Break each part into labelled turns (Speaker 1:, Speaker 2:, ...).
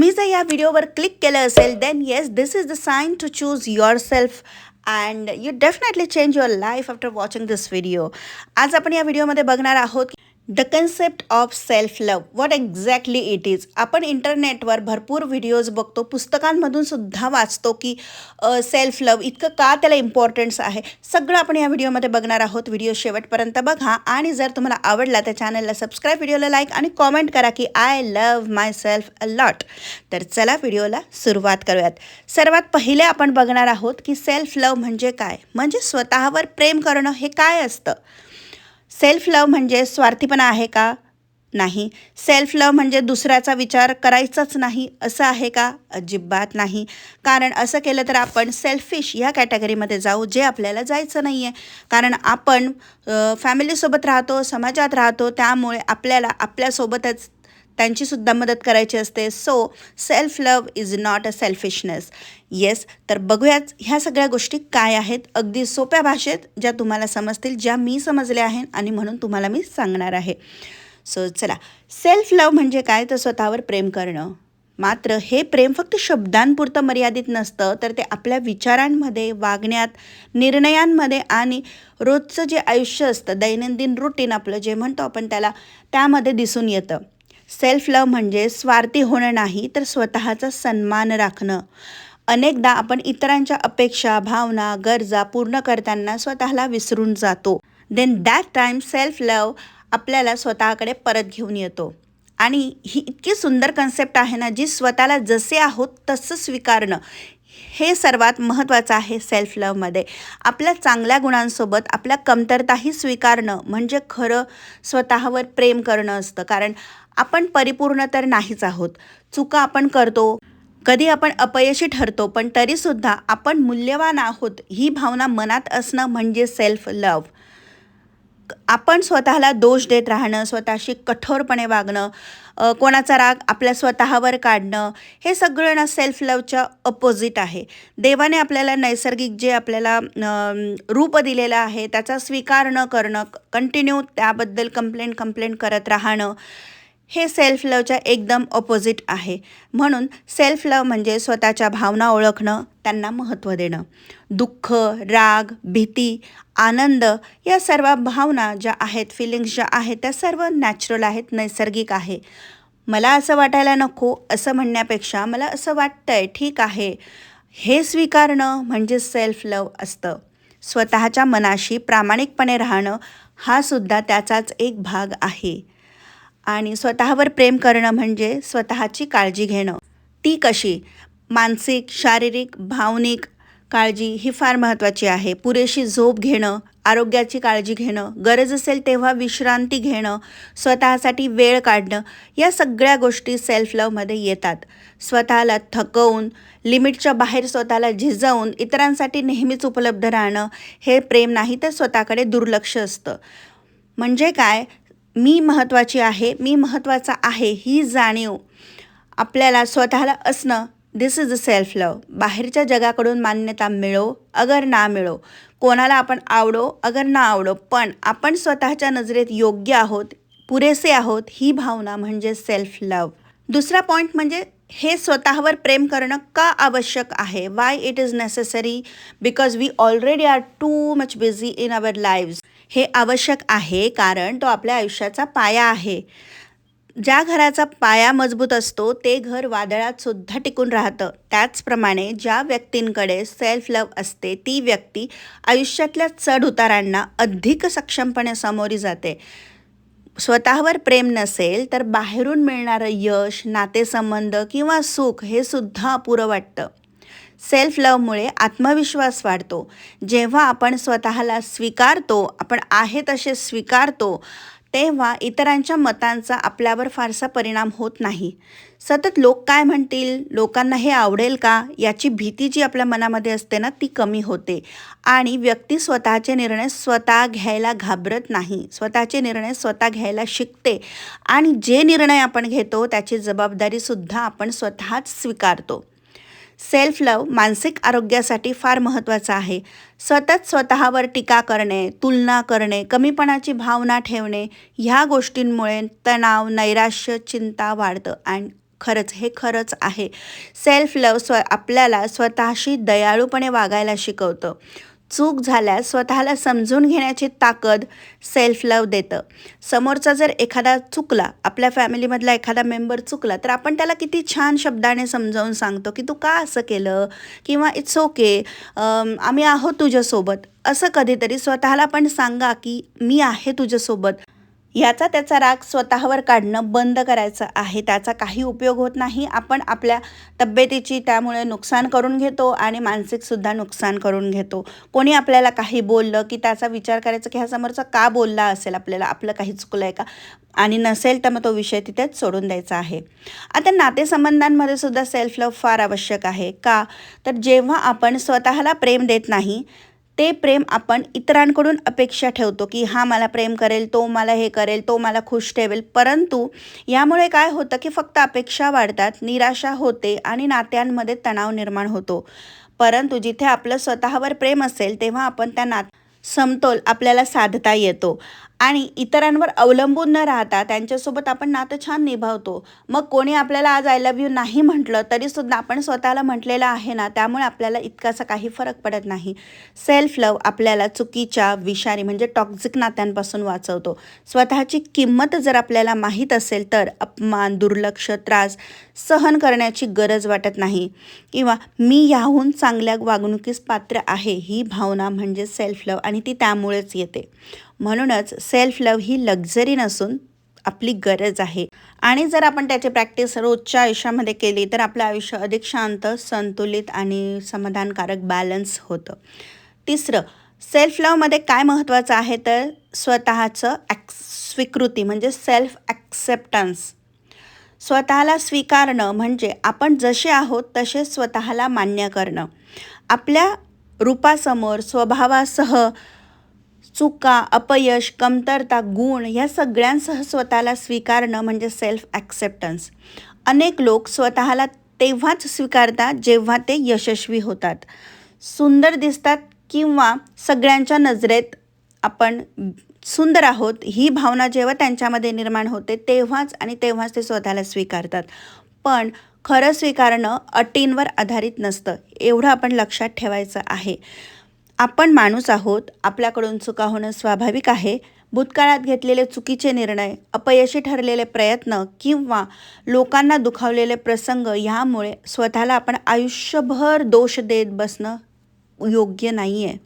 Speaker 1: तुम्ही जर या व्हिडिओवर क्लिक केलं असेल then yes this is the sign to choose your self and you definitely change your life after watching this video. आज आपण या व्हिडिओमध्ये बघणार आहोत the concept of self love, what exactly it is. आपण इंटरनेटवर भरपूर व्हिडिओज बघतो, पुस्तकांमधून सुद्धा वाचतो की सेल्फ लव्ह इतकं का त्याला इम्पॉर्टन्स आहे. सगळं आपण या व्हिडिओमध्ये बघणार आहोत. व्हिडिओ शेवटपर्यंत बघा आणि जर तुम्हाला आवडला तर चॅनलला सबस्क्राईब, व्हिडिओला लाईक आणि कॉमेंट करा की I love my self a lot. तर चला व्हिडिओला सुरुवात करूयात. सर्वात पहिले आपण बघणार आहोत की सेल्फ लव्ह म्हणजे काय, म्हणजे स्वतःवर प्रेम करणं हे काय असतं. सेल्फ लव्ह म्हणजे स्वार्थीपणा आहे का? नाही. सेल्फ लव्ह म्हणजे दुसऱ्याचा विचार करायचाच नाही असं आहे का? अजिबात नाही. कारण असं केलं तर आपण सेल्फिश ह्या कॅटेगरीमध्ये जाऊ, जे आपल्याला जायचं नाही आहे. कारण आपण फॅमिलीसोबत राहतो, समाजात राहतो, त्यामुळे आपल्याला आपल्यासोबतच त्यांचीसुद्धा मदत करायची असते. So self love is not a selfishness. Yes, तर बघूयाच ह्या सगळ्या गोष्टी काय आहेत अगदी सोप्या भाषेत, ज्या तुम्हाला समजतील, ज्या मी समजल्या आहेत आणि म्हणून तुम्हाला मी सांगणार आहे. सो चला, सेल्फ लव्ह म्हणजे काय, तर स्वतःवर प्रेम करणं. मात्र हे प्रेम फक्त शब्दांपुरतं मर्यादित नसतं, तर ते आपल्या विचारांमध्ये, वागण्यात, निर्णयांमध्ये आणि रोजचं जे आयुष्य असतं, दैनंदिन रुटीन आपलं जे म्हणतो आपण त्यामध्ये दिसून येतं. सेल्फ लव्ह म्हणजे स्वार्थी होणं नाही, तर स्वतःचा सन्मान राखणं. अनेकदा आपण इतरांच्या अपेक्षा, भावना, गरजा पूर्ण करताना स्वतःला विसरून जातो. Then that time self love आपल्याला स्वतःकडे परत घेऊन येतो. आणि ही इतकी सुंदर कन्सेप्ट आहे ना, जी स्वतःला जसे आहोत तसं स्वीकारणं हे सर्वात महत्त्वाचं आहे सेल्फ लव्हमध्ये. आपल्या चांगल्या गुणांसोबत आपल्या कमतरताही स्वीकारणं म्हणजे खरं स्वतःवर प्रेम करणं असतं. कारण आपण परिपूर्ण तर नाहीच आहोत, चुका आपण करतो, कधी आपण अपयशी ठरतो, पण तरीसुद्धा आपण मूल्यवान आहोत ही भावना मनात असणं म्हणजे सेल्फ लव्ह. आपण स्वतःला दोष देत राहणं, स्वतःशी कठोरपणे वागणं, कोणाचा राग आपल्या स्वतःवर काढणं, हे सगळं ना सेल्फ लव्हच्या अपोजिट आहे. देवाने आपल्याला नैसर्गिक जे आपल्याला रूप दिलेलं आहे त्याचा स्वीकार न करणं, कंटिन्यू त्याबद्दल कंप्लेंट करत राहणं, हे सेल्फ लव्हच्या एकदम ऑपोजिट आहे. म्हणून सेल्फ लव्ह म्हणजे स्वतःच्या भावना ओळखणं, त्यांना महत्त्व देणं. दुःख, राग, भीती, आनंद या सर्व भावना ज्या आहेत, फिलिंग्स ज्या आहेत, त्या सर्व नॅचरल आहेत, नैसर्गिक आहे. मला असं वाटायला नको असं म्हणण्यापेक्षा मला असं वाटतंय, ठीक आहे, हे स्वीकारणं म्हणजे सेल्फ लव्ह असतं. स्वतःच्या मनाशी प्रामाणिकपणे राहणं हा सुद्धा त्याचाच एक भाग आहे. आणि स्वतःवर प्रेम करणं म्हणजे स्वतःची काळजी घेणं. ती कशी? मानसिक, शारीरिक, भावनिक काळजी ही फार महत्त्वाची आहे. पुरेशी झोप घेणं, आरोग्याची काळजी घेणं, गरज असेल तेव्हा विश्रांती घेणं, स्वतःसाठी वेळ काढणं, या सगळ्या गोष्टी सेल्फ लव्हमध्ये येतात. स्वतःला थकवून, लिमिटच्या बाहेर स्वतःला झिजवून इतरांसाठी नेहमीच उपलब्ध राहणं हे प्रेम नाही, तर स्वतःकडे दुर्लक्ष असतं. म्हणजे काय, मी महत्त्वाची आहे, मी महत्त्वाचा आहे ही जाणीव आपल्याला स्वतःला असणं, दिस इज अ सेल्फ लव्ह. बाहेरच्या जगाकडून मान्यता मिळो अगर ना मिळो, कोणाला आपण आवडो अगर ना आवडो, पण आपण स्वतःच्या नजरेत योग्य आहोत, पुरेसे आहोत, ही भावना म्हणजे सेल्फ लव्ह. दुसरा पॉईंट म्हणजे हे स्वतःवर प्रेम करणं का आवश्यक आहे. Why it is necessary, because we already are too much busy in our lives. हे आवश्यक आहे कारण तो आपल्या आयुष्याचा पाया आहे. ज्या घराचा पाया मजबूत असतो ते घर वादळात सुद्धा टिकून राहतं. त्याचप्रमाणे ज्या व्यक्तींकडे सेल्फ लव्ह असते ती व्यक्ती आयुष्यातल्या चढउतारांना अधिक सक्षमपणे सामोरी जाते. स्वतःवर प्रेम नसेल तर बाहेरून मिळणारं यश, नातेसंबंध किंवा सुख हे सुद्धा अपुरं वाटतं. सेल्फ लव्हमुळे आत्मविश्वास वाढतो. जेव्हा आपण स्वतःला स्वीकारतो, आपण आहे तसे स्वीकारतो, तेव्हा इतरांच्या मतांचा आपल्यावर फारसा परिणाम होत नाही. सतत लोक काय म्हणतील, लोकांना हे आवडेल का, याची भीती जी आपल्या मनामध्ये असते ना, ती कमी होते. आणि व्यक्ती स्वतःचे निर्णय स्वतः घ्यायला घाबरत नाही, स्वतःचे निर्णय स्वतः घ्यायला शिकते. आणि जे निर्णय आपण घेतो त्याची जबाबदारीसुद्धा आपण स्वतःच स्वीकारतो. सेल्फ लव्ह मानसिक आरोग्यासाठी फार महत्त्वाचं आहे. सतत स्वतःवर टीका करणे, तुलना करणे, कमीपणाची भावना ठेवणे, ह्या गोष्टींमुळे तणाव, नैराश्य, चिंता वाढतं. आणि खरंच हे खरंच आहे. सेल्फ लव्ह आपल्याला स्वतःशी दयाळूपणे वागायला शिकवतं. चूक झाल्यास स्वतःला समजून घेण्याची ताकद सेल्फ लव्ह देतं. समोरचा जर एखादा चुकला, आपल्या फॅमिलीमधला एखादा मेंबर चुकला, तर आपण त्याला किती छान शब्दाने समजावून सांगतो की तू का असं केलं, किंवा इट्स ओके, आम्ही आहोत तुझ्यासोबत. असं कधीतरी स्वतःला पण सांगा की मी आहे तुझ्यासोबत. याचा त्याचा राग स्वतःवर काढणं बंद करायचं आहे. त्याचा काही उपयोग होत नाही. आपण आपल्या तब्येतीची त्यामुळे नुकसान करून घेतो आणि मानसिकसुद्धा नुकसान करून घेतो. कोणी आपल्याला काही बोललं की त्याचा विचार करायचा की ह्या समोरचा का बोलला असेल आपल्याला, आपलं काही चुकलं आहे का, आणि नसेल तर मग तो विषय तिथेच सोडून द्यायचा आहे. आता नातेसंबंधांमध्ये सुद्धा सेल्फ लव्ह फार आवश्यक आहे. का तर जेव्हा आपण स्वतःला प्रेम देत नाही, ते प्रेम आपण इतरांकडून अपेक्षा ठेवतो की हा मला प्रेम करेल, तो मला हे करेल, तो मला खुश ठेवेल. परंतु यामुळे काय होतं की फक्त अपेक्षा वाढतात, निराशा होते आणि नात्यांमध्ये तणाव निर्माण होतो. परंतु जिथे आपलं स्वतःवर प्रेम असेल तेव्हा आपण त्या समतोल आपल्याला साधता येतो आणि इतरांवर अवलंबून न राहता त्यांच्यासोबत आपण नातं छान निभावतो. मग कोणी आपल्याला आज आय लव्ह यू नाही म्हटलं तरीसुद्धा आपण स्वतःला म्हटलेलं आहे ना, त्यामुळे आपल्याला इतकासा काही फरक पडत नाही. सेल्फ लव्ह आपल्याला चुकीच्या, विषारी म्हणजे टॉक्झिक नात्यांपासून वाचवतो. स्वतःची किंमत जर आपल्याला माहीत असेल तर अपमान, दुर्लक्ष, त्रास सहन करण्याची गरज वाटत नाही, किंवा मी याहून चांगल्या वागणुकीस पात्र आहे ही भावना म्हणजे सेल्फ लव्ह, आणि ती त्यामुळेच येते. म्हणूनच सेल्फ लव्ह ही लक्झरी नसून आपली गरज आहे. आणि जर आपण त्याची प्रॅक्टिस रोजच्या आयुष्यामध्ये केली तर आपलं आयुष्य अधिक शांत, संतुलित आणि समाधानकारक बॅलन्स होतं. तिसरं, सेल्फ लव्हमध्ये काय महत्त्वाचं आहे तर स्वतःचं स्वीकृती म्हणजे सेल्फ ॲक्सेप्टन्स. स्वतःला स्वीकारणं म्हणजे आपण जसे आहोत तसे स्वतःला मान्य करणं. आपल्या रूपासमोर, स्वभावासह, चुका, अपयश, कमतरता, गुण या सगळ्यांसह स्वतःला स्वीकारणं म्हणजे सेल्फ ॲक्सेप्टन्स. अनेक लोक स्वतःला तेव्हाच स्वीकारतात जेव्हा ते यशस्वी होतात, सुंदर दिसतात, किंवा सगळ्यांच्या नजरेत आपण सुंदर आहोत ही भावना जेव्हा त्यांच्यामध्ये निर्माण होते तेव्हाच ते स्वतःला स्वीकारतात. पण खरं स्वीकारणं अटींवर आधारित नसतं, एवढं आपण लक्षात ठेवायचं आहे. आपण माणूस आहोत, आपल्याकडून चुका होणं स्वाभाविक आहे. भूतकाळात घेतलेले चुकीचे निर्णय, अपयशी ठरलेले प्रयत्न किंवा लोकांना दुखावलेले प्रसंग यामुळे स्वतःला आपण आयुष्यभर दोष देत बसणं योग्य नाही आहे.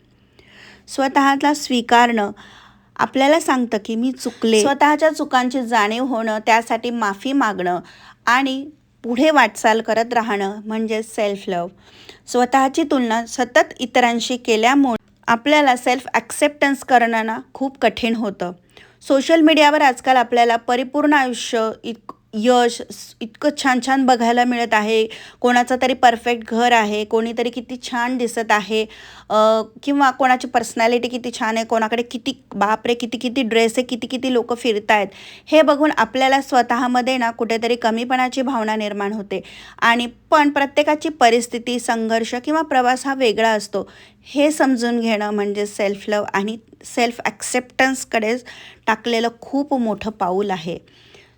Speaker 1: स्वतःला स्वीकारणं आपल्याला सांगतं की मी चुकले. स्वतःच्या चुकांची जाणीव होणं, त्यासाठी माफी मागणं आणि पुढे वाटचाल करत राहणं म्हणजे सेल्फ लव्ह. स्वतःची तुलना सतत इतरांशी केल्यामुळे आपल्याला सेल्फ ॲक्सेप्टन्स करणं ना खूप कठीण होतं. सोशल मीडियावर आजकाल आपल्याला परिपूर्ण आयुष्य, यश इतकं छान छान बघायला मिळत आहे. कोणाचं तरी परफेक्ट घर आहे, कोणीतरी किती छान दिसत आहे, किंवा कोणाची पर्सनॅलिटी किती छान आहे, कोणाकडे किती बापरे किती किती ड्रेस आहे, किती किती लोक फिरत आहेत. हे बघून आपल्याला स्वतःमध्ये ना कुठेतरी कमीपणाची भावना निर्माण होते. आणि पण प्रत्येकाची परिस्थिती, संघर्ष किंवा प्रवास हा वेगळा असतो. हे समजून घेणं म्हणजे सेल्फ लव्ह आणि सेल्फ ॲक्सेप्टन्सकडे टाकलेलं खूप मोठं पाऊल आहे.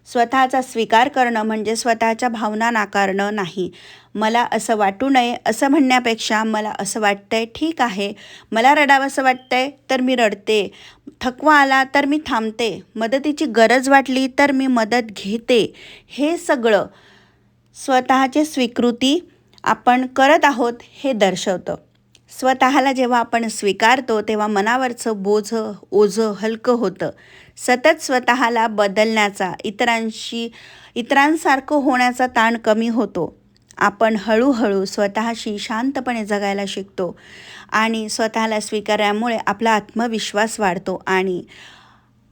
Speaker 1: स्वतःचा स्वीकार करणं म्हणजे स्वतःच्या भावना नाकारणं नाही. मला असं वाटू नये असं म्हणण्यापेक्षा मला असं वाटतंय ठीक आहे, मला रडावंसं वाटतंय तर मी रडते, थकवा आला तर मी थांबते, मदतीची गरज वाटली तर मी मदत घेते. हे सगळं स्वतःची स्वीकृती आपण करत आहोत हे दर्शवतं. स्वतःला जेव्हा आपण स्वीकारतो तेव्हा मनावरचं ओझं हलकं होतं. सतत स्वतःला बदलण्याचा, इतरांसारखं होण्याचा ताण कमी होतो. आपण हळूहळू स्वतःशी शांतपणे जगायला शिकतो आणि स्वतःला स्वीकारल्यामुळे आपला आत्मविश्वास वाढतो आणि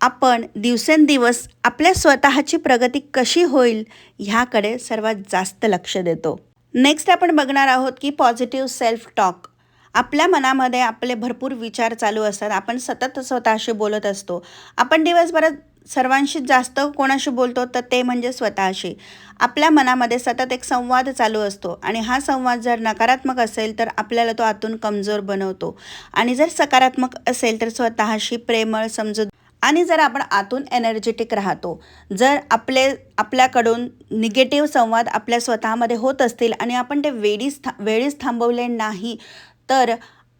Speaker 1: आपण दिवसेंदिवस आपल्या स्वतःची प्रगती कशी होईल ह्याकडे सर्वात जास्त लक्ष देतो. नेक्स्ट आपण बघणार आहोत की पॉझिटिव्ह सेल्फ टॉक. आपल्या मनामध्ये आपले भरपूर विचार चालू असतात. आपण सतत स्वतःशी बोलत असतो. आपण दिवसभरात सर्वांशी जास्त कोणाशी बोलतो तर ते म्हणजे स्वतःशी. आपल्या मनामध्ये सतत एक संवाद चालू असतो आणि हा संवाद जर नकारात्मक असेल तर आपल्याला तो आतून कमजोर बनवतो आणि जर सकारात्मक असेल तर स्वतःशी प्रेमळ, समजूत आणि जर आपण आतून एनर्जेटिक राहतो, जर आपल्याकडून निगेटिव्ह संवाद आपल्या स्वतःमध्ये होत असतील आणि आपण ते वेळीच थांबवले नाही, तर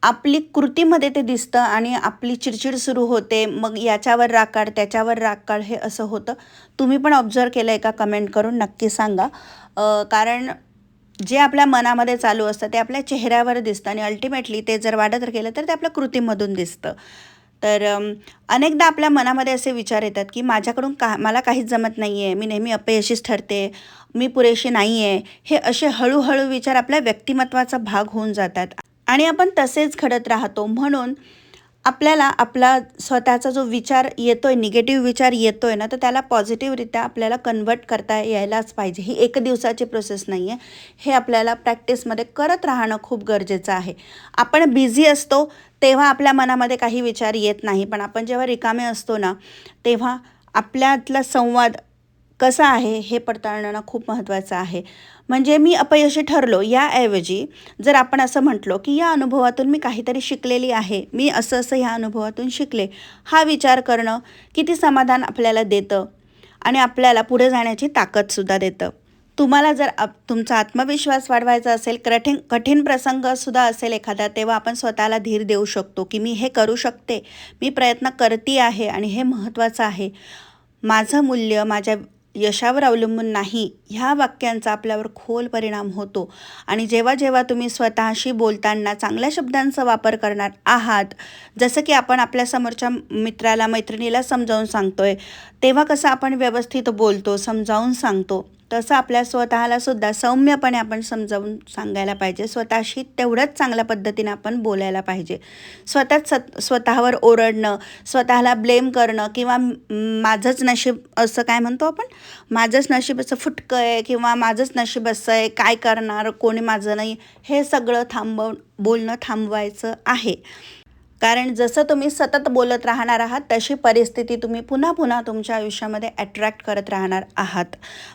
Speaker 1: आपली कृतीमध्ये ते दिसतं आणि आपली चिडचिड सुरू होते. मग याच्यावर राग काढ, त्याच्यावर राग काढ, हे असं होतं. तुम्ही पण ऑब्झर्व केलं आहे का? कमेंट करून नक्की सांगा. कारण जे आपल्या मनामध्ये चालू असतं ते आपल्या चेहऱ्यावर दिसतं आणि अल्टिमेटली ते जर वाढत गेलं तर ते आपल्या कृतीमधून दिसतं. तर अनेकदा आपल्या मनामध्ये असे विचार येतात की माझ्याकडून मला काहीच जमत नाही आहे, मी नेहमी अपयशीच ठरते, मी पुरेशी नाही आहे. हे असे हळूहळू विचार आपल्या व्यक्तिमत्वाचा भाग होऊन जातात आणि आपण तसेच घडत राहतो. म्हणून आपल्याला आपला स्वतःचा जो विचार येतोय, निगेटिव्ह विचार येतोय ना, तर त्याला पॉझिटिव्हरित्या आपल्याला कन्व्हर्ट करता यायलाच पाहिजे. ही एक दिवसाची प्रोसेस नाही आहे. हे आपल्याला प्रॅक्टिसमध्ये करत राहणं खूप गरजेचं आहे. आपण बिझी असतो तेव्हा आपल्या मनामध्ये काही विचार येत नाही, पण आपण जेव्हा रिकामे असतो ना, तेव्हा आपल्यातला संवाद कसा आहे हे पडताळणं खूप महत्त्वाचं आहे. म्हणजे मी अपयशी ठरलो याऐवजी जर आपण असं म्हटलो की या अनुभवातून मी काहीतरी शिकलेली आहे, मी असं असं ह्या अनुभवातून शिकले, हा विचार करणं किती समाधान आपल्याला देतं आणि आपल्याला पुढे जाण्याची ताकदसुद्धा देतं. तुम्हाला जर तुमचा आत्मविश्वास वाढवायचा असेल, कठीण कठीण प्रसंगसुद्धा असेल एखादा, तेव्हा आपण स्वतःला धीर देऊ शकतो की मी हे करू शकते, मी प्रयत्न करते आहे आणि हे महत्त्वाचं आहे. माझं मूल्य माझ्या यशावर अवलंबून नाही, ह्या वाक्यांचा आपल्यावर खोल परिणाम होतो. आणि जेव्हा जेव्हा तुम्ही स्वतःशी बोलताना चांगल्या शब्दांचा वापर करणार आहात, जसं की आपण आपल्या समोरच्या मित्राला मैत्रिणीला समजावून सांगतोय, तेव्हा कसं आपण व्यवस्थित बोलतो, समजावून सांगतो, तसं आपल्या स्वतःला सुद्धा सौम्यपणे आपण समजावून सांगायला पाहिजे. स्वतःशी तेवढंच चांगल्या पद्धतीने आपण बोलायला पाहिजे. स्वतःवर ओरडणं, स्वतःला ब्लेम करणं किंवा माझंच नशीब असं काय म्हणतो आपण, माझंच नशीब असं फुटकं आहे किंवा माझंच नशीब असं आहे, काय करणार, कोणी माझं नाही, हे सगळं बोलणं थांबवायचं आहे. कारण जसं तुम्ही सतत बोलत राहणार आहात तशी परिस्थिती तुम्ही पुन्हा पुन्हा तुमच्या आयुष्यामध्ये अट्रॅक्ट करत राहणार आहात.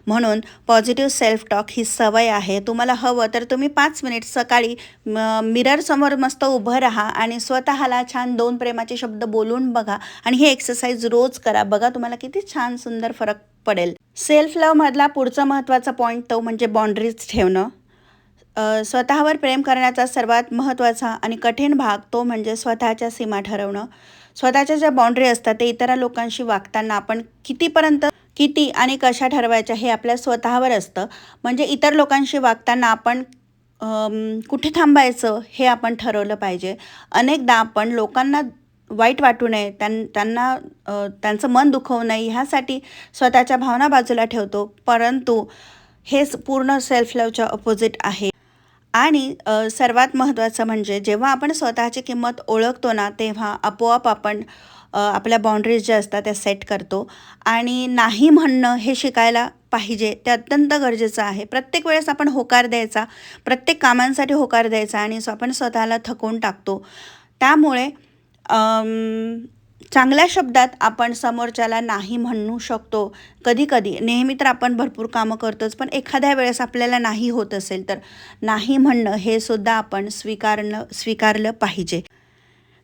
Speaker 1: म्हणून पॉझिटिव्ह सेल्फ टॉक ही सवय आहे. तुम्हाला हवं तर तुम्ही 5 मिनिट सकाळी मिररसमोर मस्त उभं राहा आणि स्वतःला छान 2 प्रेमाचे शब्द बोलून बघा आणि ही एक्सरसाइज रोज करा. बघा तुम्हाला किती छान सुंदर फरक पडेल. सेल्फ लव्हमधला पुढचा महत्त्वाचा पॉईंट तो म्हणजे बाउंड्रीज ठेवणं. स्वतःवर प्रेम करण्याचा सर्वात महत्त्वाचा आणि कठीण भाग तो म्हणजे स्वतःच्या सीमा ठरवणं. स्वतःच्या ज्या बाउंड्री असतात ते इतर लोकांशी वागताना आपण किती आणि कशा ठरवायच्या हे आपल्या स्वतःवर असतं. म्हणजे इतर लोकांशी वागताना आपण कुठे थांबायचं हे आपण ठरवलं पाहिजे. अनेकदा आपण लोकांना वाईट वाटू नये, त्यांना त्यांचं मन दुखवू नये ह्यासाठी स्वतःच्या भावना बाजूला ठेवतो, परंतु हेच पूर्ण सेल्फ लव्हच्या अपोजिट आहे. आणि सर्वात महत्त्वाचं म्हणजे जेव्हा आपण स्वतःची किंमत ओळखतो ना, तेव्हा आपोआप आपण आपल्या बाउंड्रीज ज्या असतात त्या सेट करतो आणि नाही म्हणणं हे शिकायला पाहिजे. ते अत्यंत गरजेचं आहे. प्रत्येक वेळेस आपण होकार द्यायचा, प्रत्येक कामांसाठी होकार द्यायचा आणि आपण स्वतःला थकवून टाकतो. त्यामुळे चांगल्या शब्दात आपण समोरच्याला नाही म्हणू शकतो. कधी-कधी, नेहमी तर आपण भरपूर कामं करतोच, पण एखाद्या वेळेस आपल्याला नाही होत असेल तर नाही म्हणणं हे सुद्धा आपण स्वीकारलं पाहिजे.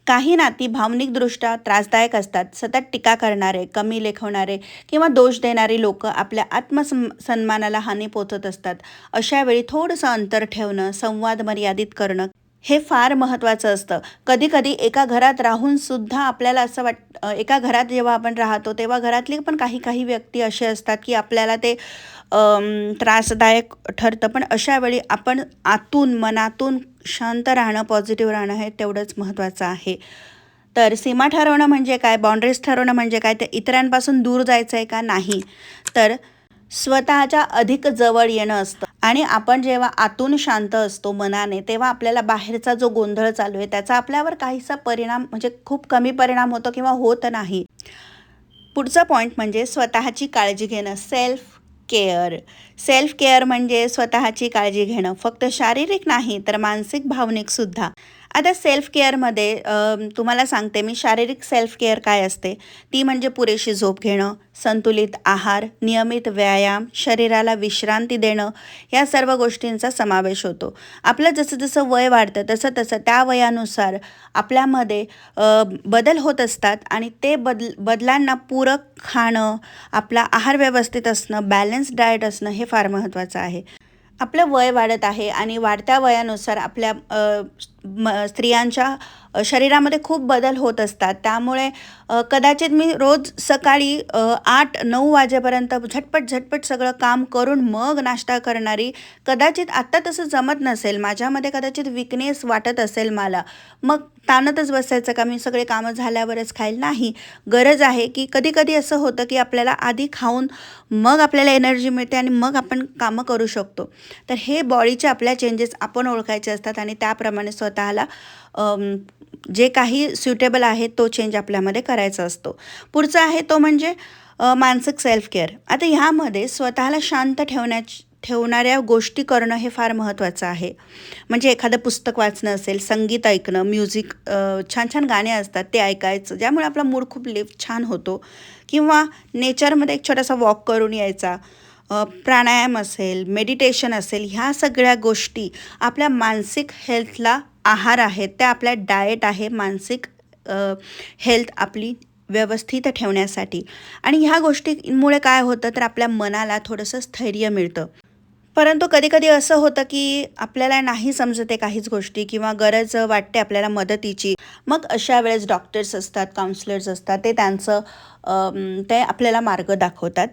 Speaker 1: काही नाती भावनिकदृष्ट्या त्रासदायक असतात. सतत टीका करणारे, कमी लेखवणारे किंवा दोष देणारी लोकं आपल्या सन्मानाला हानी पोहोचत असतात. अशा वेळी थोडंसं अंतर ठेवणं, संवाद मर्यादित करणं हे फार महत्त्वाचं असतं. कधी-कधी एका घरात राहून सुद्धा आपल्याला असं एका घरात जेव्हा आपण राहतो तेव्हा घरातली पण काही व्यक्ती असे असतात की आपल्याला ते त्रासदायक ठरतं. पण अशा वेळी आपण मनातून शांत राहणं, पॉझिटिव्ह राहणं हे तेवढंच महत्त्वाचं आहे. तर सीमा ठरवणं म्हणजे काय, बाउंड्रीज ठरवणं म्हणजे काय, ते इतरांपासून दूर जायचं आहे का, नाही तर स्वतःच्या अधिक जवळ येणं असतं. आणि आपण जेव्हा आतून शांत असतो मनाने, तेव्हा आपल्याला बाहेरचा जो गोंधळ चालू आहे त्याचा आपल्यावर काहीसा परिणाम म्हणजे खूप कमी परिणाम होतो किंवा होत नाही. पुढचा पॉईंट म्हणजे स्वतःची काळजी घेणं, सेल्फ केअर म्हणजे स्वतःची काळजी घेणं, फक्त शारीरिक नाही तर मानसिक, भावनिक सुद्धा. आता सेल्फ केअरमध्ये तुम्हाला सांगते मी शारीरिक सेल्फ केअर काय असते. ती म्हणजे पुरेशी झोप घेणं, संतुलित आहार, नियमित व्यायाम, शरीराला विश्रांती देणं, या सर्व गोष्टींचा समावेश होतो. आपलं जसं जसं वय वाढतं तसं तसं त्या वयानुसार आपल्यामध्ये बदल होत असतात आणि ते बदलांना पूरक खाणं, आपला आहार व्यवस्थित असणं, बॅलन्स डाएट असणं हे फार महत्त्वाचं आहे. आपलं वय वाढत आहे आणि वाढत्या वयानुसार आपल्या स्त्रियांच्या शरीरामध्ये खूप बदल होत असतात. त्यामुळे कदाचित मी रोज सकाळी 8-9 वाजेपर्यंत झटपट सगळं काम करून मग नाश्ता करणारी, कदाचित आत्ता तसं जमत नसेल. माझ्यामध्ये कदाचित वीकनेस वाटत असेल मला. मग ताणतच बसायचं का मी सगळे कामं झाल्यावरच खाईल? नाही. गरज आहे की कधी-कधी असं होतं की आपल्याला आधी खाऊन मग आपल्याला एनर्जी मिळते आणि मग आपण कामं करू शकतो. तर हे बॉडीचे आपल्या चेंजेस आपण ओळखायचे असतात आणि त्याप्रमाणे स्वतःला जे काही सुटेबल आहे तो चेंज आपल्यामध्ये करायचा असतो. पुढचा आहे तो म्हणजे मानसिक सेल्फ केअर. आता ह्यामध्ये स्वतःला शांत ठेवणाऱ्या गोष्टी करणं हे फार महत्त्वाचं आहे. म्हणजे एखादं पुस्तक वाचणं असेल, संगीत ऐकणं, म्युझिक, छान छान गाणे असतात ते ऐकायचं, ज्यामुळे आपला मूड खूप छान होतो. किंवा नेचरमध्ये एक छोटासा वॉक करून यायचा, प्राणायाम असेल, मेडिटेशन असेल, ह्या सगळ्या गोष्टी आपल्या मानसिक हेल्थला आहार आहेत. त्या आपल्या डाएट आहे मानसिक हेल्थ आपली व्यवस्थित ठेवण्यासाठी. आणि ह्या गोष्टींमुळे काय होतं तर आपल्या मनाला थोडंसं स्थैर्य मिळतं. परंतु कधी-कधी असं होतं की आपल्याला नाही समजते काहीच गोष्टी किंवा गरज वाटते आपल्याला मदतीची. मग अशा वेळेस डॉक्टर्स असतात, काउन्सिलर्स असतात, ते आपल्याला मार्ग दाखवतात.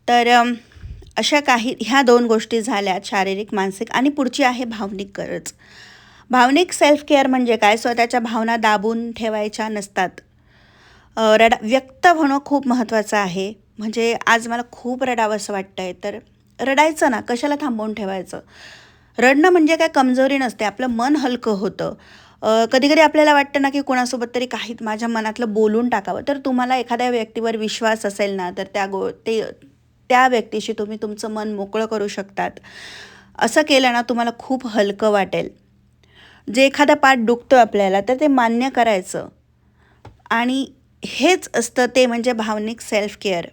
Speaker 1: तर अशा काही ह्या 2 गोष्टी झाल्यात, शारीरिक, मानसिक. आणि पुढची आहे भावनिक गरज. भावनिक सेल्फ केअर म्हणजे काय? स्वतःच्या भावना दाबून ठेवायच्या नसतात. व्यक्त होणं खूप महत्त्वाचं आहे. म्हणजे आज मला खूप रडावंसं वाटतंय, तर रडायचं ना, कशाला थांबवून ठेवायचं? रडणं म्हणजे काय कमजोरी नसते, आपलं मन हलकं होतं. कधी-कधी आपल्याला वाटतं ना, की कोणासोबत तरी काही माझ्या मनातलं बोलून टाकावं. तर तुम्हाला एखाद्या व्यक्तीवर विश्वास असेल ना, तर त्या व्यक्तीशी तुम्ही तुमचं मन मोकळं करू शकतात. असं केलं ना, तुम्हाला खूप हलकं वाटेल. जे एखादा पाठ दुखतो आपल्याला, तर ते मान्य करायचं. आणि हेच असतं ते म्हणजे भावनिक सेल्फ केअर.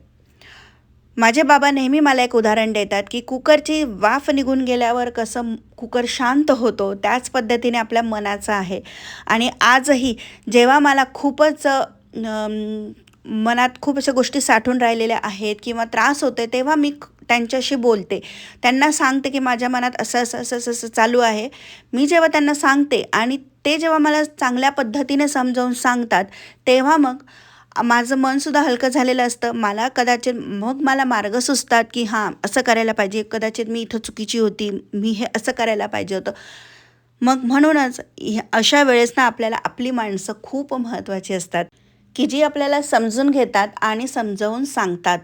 Speaker 1: माझे बाबा नेहमी मला एक उदाहरण देतात, की कुकरची वाफ निघून गेल्यावर कसं कुकर शांत होतो, त्याच पद्धतीने आपल्या मनाचं आहे. आणि आजही जेव्हा मला खूपच मनात खूप अशा गोष्टी साठून राहिलेल्या आहेत किंवा त्रास होतोय, तेव्हा मी त्यांच्याशी बोलते. त्यांना सांगते, की माझ्या मनात असं चालू आहे. मी जेव्हा त्यांना सांगते आणि ते जेव्हा मला चांगल्या पद्धतीने समजावून सांगतात, तेव्हा मग माझं मनसुद्धा हलकं झालेलं असतं. मला कदाचित मग मला मार्ग सुचतात, की हां, असं करायला पाहिजे. कदाचित मी इथं चुकीची होती. मी हे असं करायला पाहिजे होतं. मग म्हणूनच अशा वेळेस ना आपल्याला आपली माणसं खूप महत्त्वाची असतात, की जी आपल्याला समजून घेतात आणि समजावून सांगतात.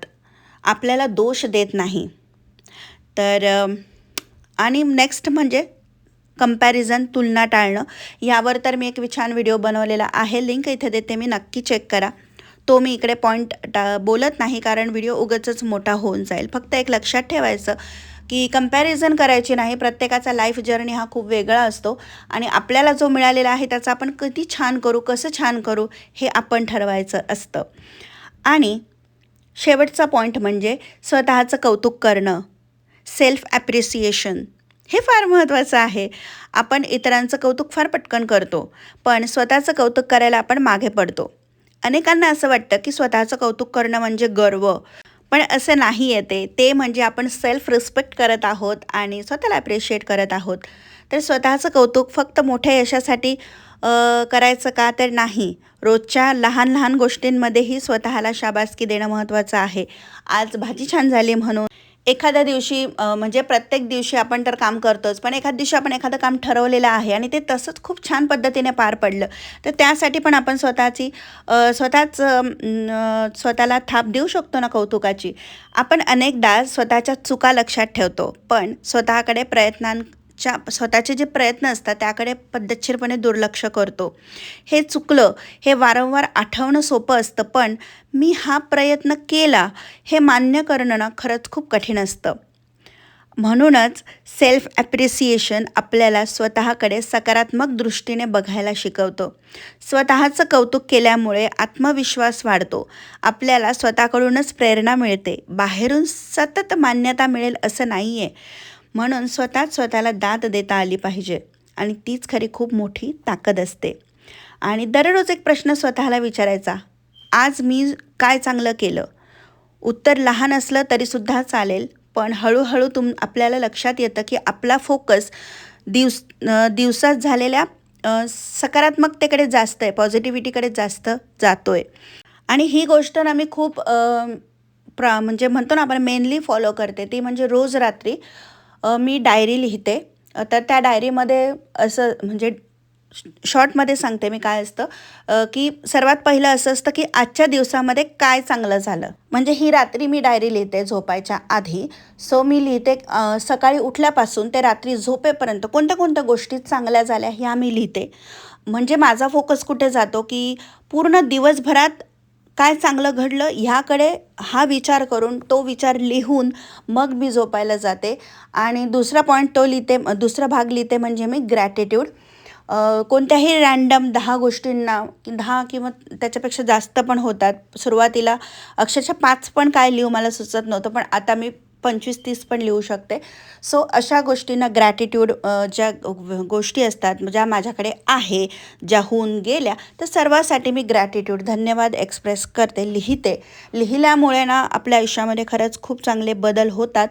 Speaker 1: आपल्याला दोष देत नाही. तर आणि नेक्स्ट म्हणजे कंपॅरिझन, तुलना टाळणं. यावर तर मी एक छान व्हिडिओ बनवलेला आहे. लिंक इथे देते मी, नक्की चेक करा. तो मी इकडे पॉईंट बोलत नाही, कारण व्हिडिओ उगाचच मोठा होऊन जाईल. फक्त एक लक्षात ठेवायचं, की कंपॅरिझन करायची नाही. प्रत्येकाचा लाईफ जर्नी हा खूप वेगळा असतो आणि आपल्याला जो मिळालेला आहे त्याचा आपण किती छान करू, कसं छान करू हे आपण ठरवायचं असतं. आणि शेवटचा पॉईंट म्हणजे स्वतःचं कौतुक करणं, सेल्फ ॲप्रिसिएशन. हे फार महत्त्वाचं आहे. आपण इतरांचं कौतुक फार पटकन करतो, पण स्वतःचं कौतुक करायला आपण मागे पडतो. अनेकांना असं वाटतं, की स्वतःचं कौतुक करणं म्हणजे गर्व. पण असं नाही आहे ते. ते म्हणजे आपण सेल्फ रिस्पेक्ट करत आहोत आणि स्वतःला ॲप्रिशिएट करत आहोत. तर स्वतःचं कौतुक फक्त मोठ्या यशासाठी करायचं का? तर नाही. रोजच्या लहान लहान गोष्टींमध्येही स्वतःला शाबासकी देणं महत्त्वाचं आहे. आज भाजी छान झाली म्हणून. एखाद्या दिवशी म्हणजे प्रत्येक दिवशी आपण तर काम करतोच, पण एखाद्या दिवशी आपण एखादं काम ठरवलेलं आहे आणि ते तसंच खूप छान पद्धतीने पार पडलं, तर त्यासाठी पण आपण स्वतःला थाप देऊ शकतो ना कौतुकाची. आपण अनेकदा स्वतःच्या चुका लक्षात ठेवतो, पण स्वतःचे जे प्रयत्न असतात त्याकडे पद्धतशीरपणे दुर्लक्ष करतो. हे चुकलं हे वारंवार आठवणं सोपं असतं, पण मी हा प्रयत्न केला हे मान्य करणं ना खरंच खूप कठीण असतं. म्हणूनच सेल्फ ॲप्रिसिएशन आपल्याला स्वतःकडे सकारात्मक दृष्टीने बघायला शिकवतो. स्वतःचं कौतुक केल्यामुळे आत्मविश्वास वाढतो. आपल्याला स्वतःकडूनच प्रेरणा मिळते. बाहेरून सतत मान्यता मिळेल असं नाही आहे. म्हणून स्वतःला दाद देता आली पाहिजे आणि तीच खरी खूप मोठी ताकद असते. आणि दररोज एक प्रश्न स्वतःला विचारायचा, आज मी काय चांगलं केलं? उत्तर लहान असलं तरीसुद्धा चालेल, पण हळूहळू आपल्याला लक्षात येतं की आपला फोकस दिवसात झालेल्या सकारात्मकतेकडे जास्त आहे, पॉझिटिव्हिटीकडे जास्त जातो आहे. आणि ही गोष्ट ना मी खूप म्हणजे म्हणतो ना आपण मेनली फॉलो करते. ती म्हणजे रोज रात्री मी डायरी लिहिते. तर त्या डायरीमध्ये असं म्हणजे शॉर्टमध्ये सांगते मी काय असतं, की सर्वात पहिलं असं असतं की आजच्या दिवसामध्ये काय चांगलं झालं. म्हणजे ही रात्री मी डायरी लिहिते झोपायच्या आधी. सो मी लिहिते सकाळी उठल्यापासून ते रात्री झोपेपर्यंत कोणत्या गोष्टी चांगल्या झाल्या ह्या मी लिहिते. म्हणजे माझा फोकस कुठे जातो की पूर्ण दिवसभरात काय चांगलं घडलं ह्याकडे हा विचार करून तो विचार लिहून मग मी झोपायला जाते. आणि दुसरा पॉईंट तो लिहिते, दुसरा भाग लिहिते म्हणजे मी ग्रॅटिट्यूड. कोणत्याही रँडम 10 गोष्टींना 10 किंवा त्याच्यापेक्षा जास्त पण होतात. सुरुवातीला अक्षरशः 5 पण काय लिहू मला सुचत नव्हतं, पण आता मी 25-30 पण लिहू शकते. सो अशा गोष्टींना ग्रॅटिट्यूड, ज्या गोष्टी असतात ज्या माझ्याकडे आहे, ज्या होऊन गेल्या, तर सर्वासाठी मी ग्रॅटिट्यूड धन्यवाद एक्सप्रेस करते, लिहिते. लिहिल्यामुळे ना आपल्या आयुष्यामध्ये खरंच खूप चांगले बदल होतात.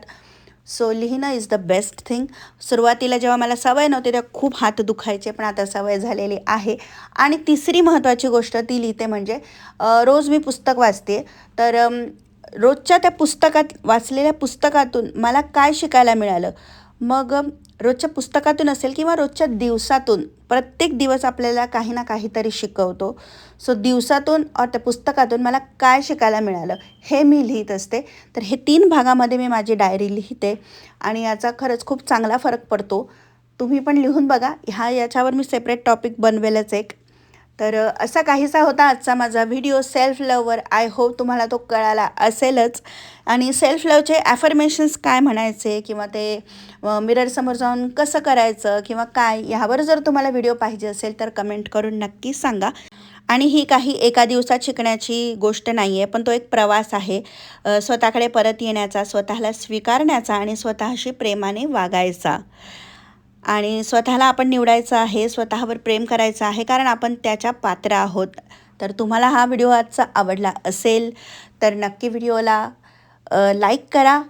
Speaker 1: सो लिहिणं इज द बेस्ट थिंग. सुरुवातीला जेव्हा मला सवय नव्हती तेव्हा खूप हात दुखायचे, पण आता सवय झालेली आहे. आणि तिसरी महत्त्वाची गोष्ट ती लिहिते म्हणजे रोज मी पुस्तक वाचते. तर रोजच्या त्या वाचलेल्या पुस्तकातून मला काय शिकायला मिळालं. मग रोजच्या पुस्तकातून असेल किंवा रोजच्या दिवसातून, प्रत्येक दिवस आपल्याला काही ना काहीतरी शिकवतो. सो दिवसातून त्या पुस्तकातून मला काय शिकायला मिळालं हे मी लिहित असते. तर हे 3 भागामध्ये मी माझी डायरी लिहिते आणि याचा खरंच खूप चांगला फरक पडतो. तुम्ही पण लिहून बघा. याच्यावर मी सेपरेट टॉपिक बनवेलच एक. तर असा काहीसा होता आजचा माझा व्हिडिओ सेल्फ लव्हवर. आय होप तुम्हाला तो कळाला असेलच. आणि सेल्फ लव्हचे ॲफर्मेशन्स काय म्हणायचे किंवा ते मिररसमोर जाऊन कसं करायचं किंवा काय, ह्यावर जर तुम्हाला व्हिडिओ पाहिजे असेल तर कमेंट करून नक्की सांगा. आणि ही काही एका दिवसात शिकण्याची गोष्ट नाही आहे, पण तो एक प्रवास आहे स्वतःकडे परत येण्याचा, स्वतःला स्वीकारण्याचा आणि स्वतःशी प्रेमाने वागायचा. आणि स्वतःला आपण निवडायचं आहे, स्वतःवर प्रेम करायचं आहे, कारण आपण त्याच्या पात्र आहोत. तर तुम्हाला हा व्हिडिओ आजचा आवडला असेल तर नक्की व्हिडिओला लाईक करा,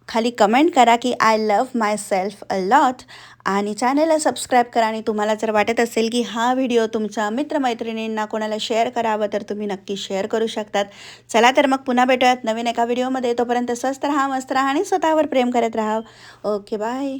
Speaker 1: खाली कमेंट करा की I love my self a lot, आणि चॅनलला सबस्क्राईब करा. आणि तुम्हाला जर वाटत असेल की हा व्हिडिओ तुमच्या मित्रमैत्रिणींना कोणाला शेअर करावा तर तुम्ही नक्की शेअर करू शकतात. चला तर मग पुन्हा भेटूयात नवीन एका व्हिडिओमध्ये. तोपर्यंत स्वस्त राहा, मस्त राहा आणि स्वतःवर प्रेम करत राहा. Okay, bye.